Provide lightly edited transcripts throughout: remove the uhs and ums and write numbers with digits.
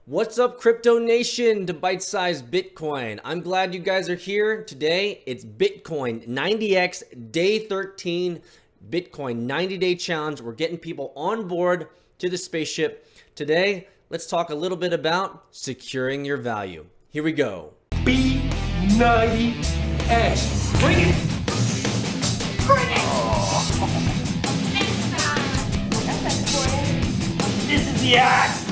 What's up, Crypto Nation, to bite-sized Bitcoin? I'm glad you guys are here today. It's Bitcoin 90x day 13, Bitcoin 90-day challenge. We're getting people on board to the spaceship. Today, let's talk a little bit about securing your value. Here we go. B90X. Bring it! Bring it! This is the act!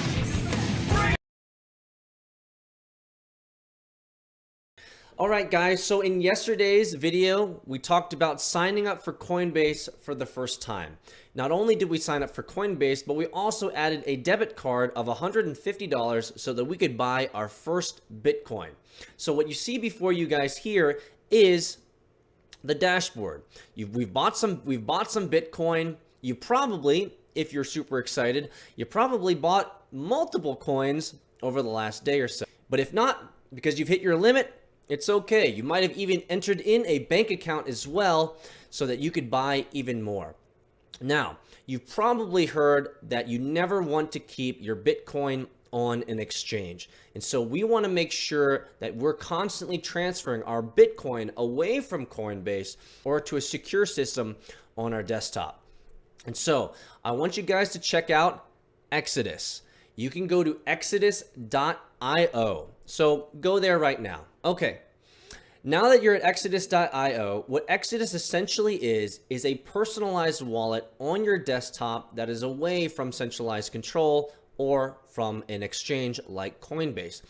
All right, guys, so in yesterday's video, we talked about signing up for Coinbase for the first time. Not only did we sign up for Coinbase, but we also added a debit card of $150 so that we could buy our first Bitcoin. So what you see before you guys here is the dashboard. We've bought some Bitcoin. You probably, if you're super excited, you probably bought multiple coins over the last day or so. But if not, because you've hit your limit, it's okay. You might have even entered in a bank account as well so that you could buy even more. Now, you've probably heard that you never want to keep your Bitcoin on an exchange. And so we want to make sure that we're constantly transferring our Bitcoin away from Coinbase or to a secure system on our desktop. And so I want you guys to check out Exodus. You can go to exodus.io. So go there right now. Okay, now that you're at exodus.io, what Exodus essentially is a personalized wallet on your desktop that is away from centralized control or from an exchange like Coinbase.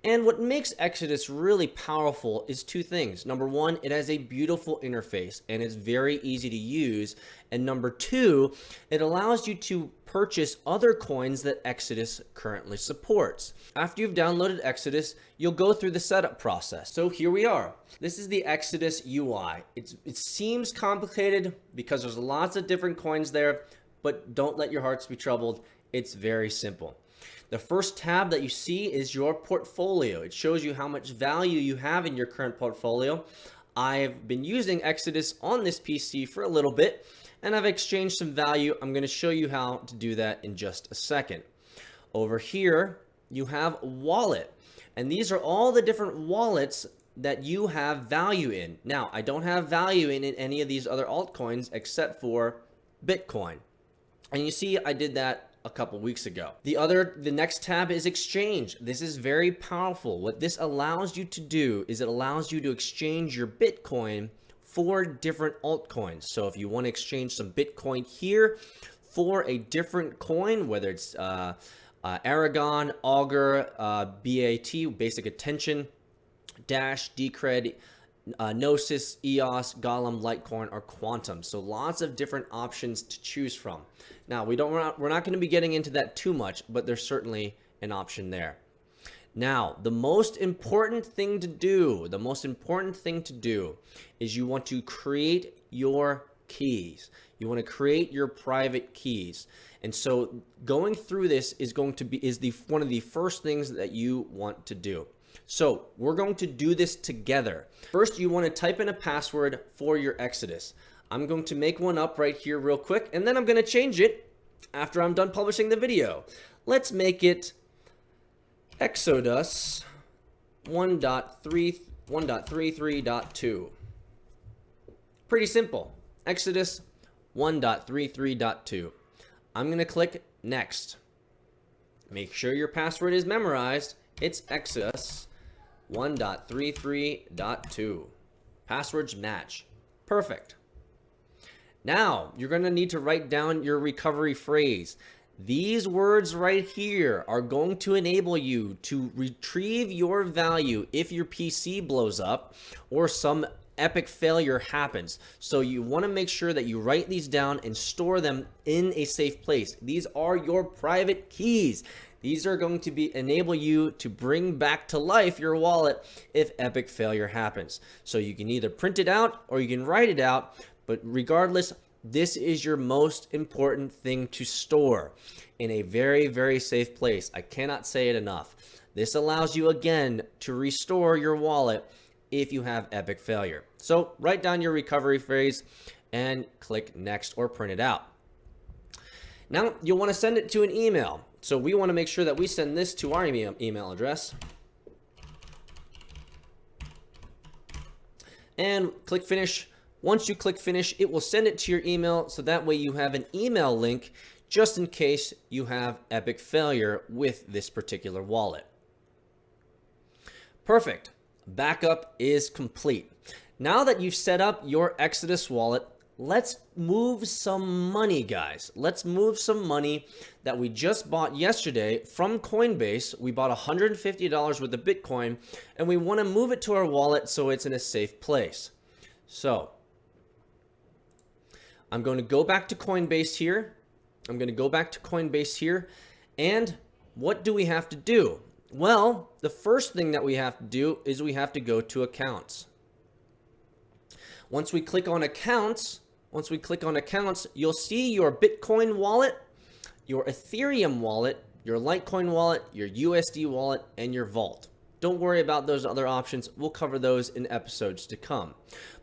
And what makes Exodus really powerful is two things. Number one, it has a beautiful interface and it's very easy to use. And number two, it allows you to purchase other coins that Exodus currently supports. After you've downloaded Exodus, you'll go through the setup process. So here we are. This is the Exodus UI. It seems complicated because there's lots of different coins there, but don't let your hearts be troubled. It's very simple. The first tab that you see is your portfolio. It shows you how much value you have in your current portfolio. I've been using Exodus on this PC for a little bit, and I've exchanged some value. I'm going to show you how to do that in just a second. Over here, you have wallet, and these are all the different wallets that you have value in. Now, I don't have value in any of these other altcoins except for Bitcoin. And you see, I did that a couple weeks ago. The next tab is exchange. This is very powerful. What this allows you to do is it allows you to exchange your Bitcoin for different altcoins. So if you want to exchange some Bitcoin here for a different coin, whether it's Aragon, Augur, BAT, Basic Attention, Dash, Decred, Gnosis, EOS, Golem, Litecoin, or Quantum. So lots of different options to choose from. Now, we're not going to be getting into that too much, but there's certainly an option there. Now, the most important thing to do is you want to create your keys. You want to create your private keys. And so going through this is one of the first things that you want to do. So we're going to do this together. First, you want to type in a password for your Exodus. I'm going to make one up right here real quick, and then I'm going to change it after I'm done publishing the video. Let's make it Exodus 1.33.2. Pretty simple. Exodus 1.33.2. I'm going to click Next. Make sure your password is memorized. It's Exodus 1.33.2. Passwords match. Perfect. Now, you're going to need to write down your recovery phrase. These words right here are going to enable you to retrieve your value if your PC blows up or some epic failure happens. So you want to make sure that you write these down and store them in a safe place. These are your private keys. These are going to enable you to bring back to life your wallet if epic failure happens. So you can either print it out or you can write it out, but regardless, this is your most important thing to store in a very, very safe place. I cannot say it enough. This allows you again to restore your wallet if you have epic failure. So write down your recovery phrase and click Next or print it out. Now you'll want to send it to an email. So we want to make sure that we send this to our email address. And click finish. Once you click finish, it will send it to your email, so that way you have an email link just in case you have epic failure with this particular wallet. Perfect. Backup is complete. Now that you've set up your Exodus wallet, let's move some money, guys. Let's move some money that we just bought yesterday from Coinbase. We bought $150 worth of Bitcoin, and we want to move it to our wallet so it's in a safe place. So I'm going to go back to Coinbase here. And what do we have to do? Well, the first thing that we have to do is we have to go to accounts. Once we click on accounts, you'll see your Bitcoin wallet, your Ethereum wallet, your Litecoin wallet, your USD wallet, and your Vault. Don't worry about those other options. We'll cover those in episodes to come.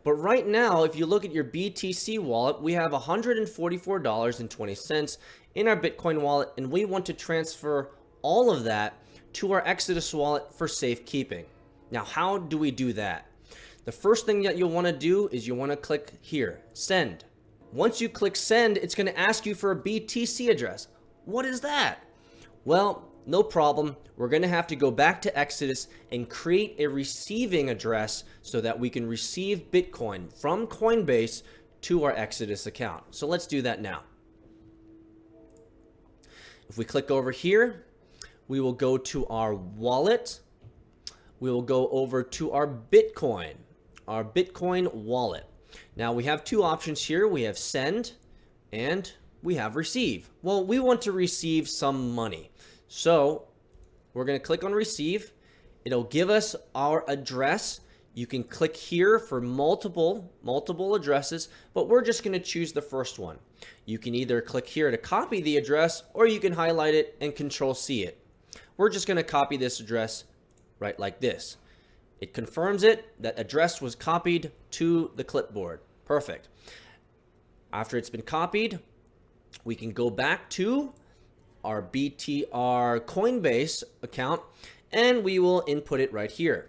But right now, if you look at your BTC wallet, we have $144.20 in our Bitcoin wallet, and we want to transfer all of that to our Exodus wallet for safekeeping. Now, how do we do that? The first thing that you'll want to do is you want to click here, send. Once you click send, it's going to ask you for a BTC address. What is that? Well, no problem. We're going to have to go back to Exodus and create a receiving address so that we can receive Bitcoin from Coinbase to our Exodus account. So let's do that now. If we click over here, we will go to our wallet. We will go over to our Bitcoin wallet. Now we have two options here. We have send and we have receive. Well, we want to receive some money. So we're going to click on receive. It'll give us our address. You can click here for multiple addresses, but we're just going to choose the first one. You can either click here to copy the address, or you can highlight it and Control-C it. We're just going to copy this address right like this. It confirms it. That address was copied to the clipboard. Perfect. After it's been copied, we can go back to our Coinbase account, and we will input it right here.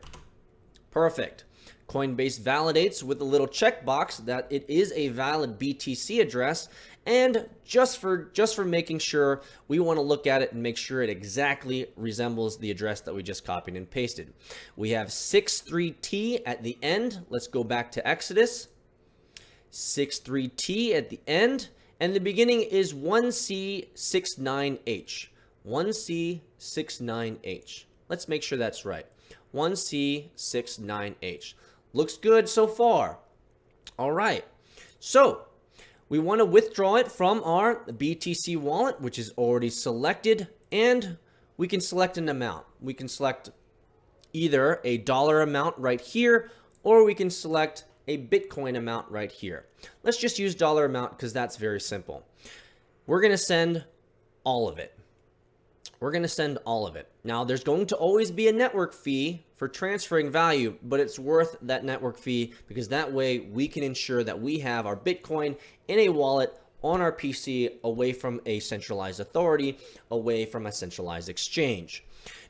Perfect. Coinbase validates with a little checkbox that it is a valid BTC address, and just for making sure, we want to look at it and make sure it exactly resembles the address that we just copied and pasted. We have 63T at the end. Let's go back to Exodus. 63T at the end. And the beginning is 1C69H. 1C69H. Let's make sure that's right. 1C69H. Looks good so far. All right. So we want to withdraw it from our BTC wallet, which is already selected, and we can select an amount. We can select either a dollar amount right here, or we can select a Bitcoin amount right here. Let's just use dollar amount because that's very simple. We're going to send all of it. Now, there's going to always be a network fee for transferring value, but it's worth that network fee because that way we can ensure that we have our Bitcoin in a wallet on our PC, away from a centralized authority, away from a centralized exchange.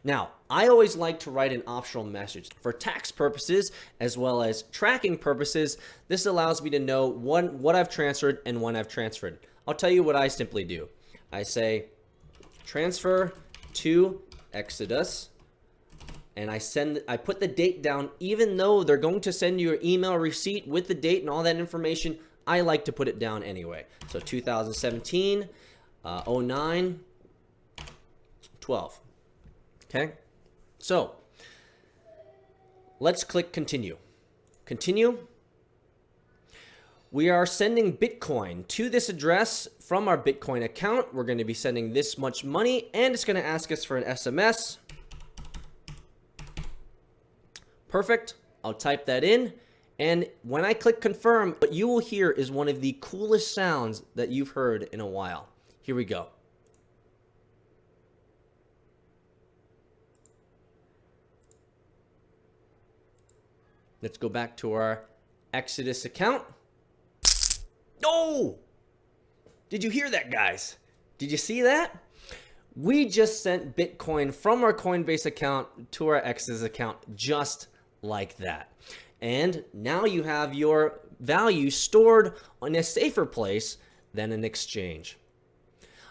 Now, I always like to write an optional message. For tax purposes, as well as tracking purposes, this allows me to know what I've transferred and when I've transferred. I'll tell you what I simply do. I say, transfer to Exodus, and I put the date down. Even though they're going to send you your email receipt with the date and all that information, I like to put it down anyway. So 2017, 09, 12. Okay, so let's click continue. Continue. We are sending Bitcoin to this address from our Bitcoin account. We're going to be sending this much money, and it's going to ask us for an SMS. Perfect. I'll type that in. And when I click confirm, what you will hear is one of the coolest sounds that you've heard in a while. Here we go. Let's go back to our Exodus account. Oh! Did you hear that, guys? Did you see that? We just sent Bitcoin from our Coinbase account to our Exodus account just like that. And now you have your value stored in a safer place than an exchange.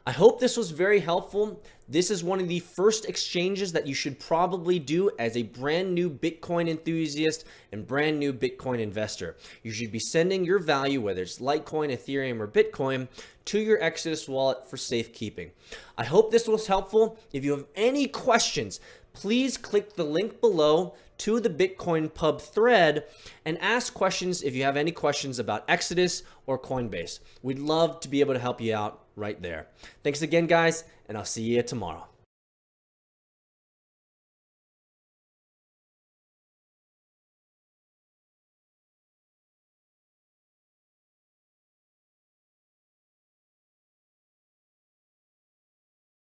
I hope this was very helpful. This is one of the first exchanges that you should probably do as a brand new Bitcoin enthusiast and brand new Bitcoin investor. You should be sending your value, whether it's Litecoin, Ethereum, or Bitcoin, to your Exodus wallet for safekeeping. I hope this was helpful. If you have any questions, please click the link below to the Bitcoin Pub thread and ask questions if you have any questions about Exodus or Coinbase. We'd love to be able to help you out right there. Thanks again, guys, and I'll see you tomorrow.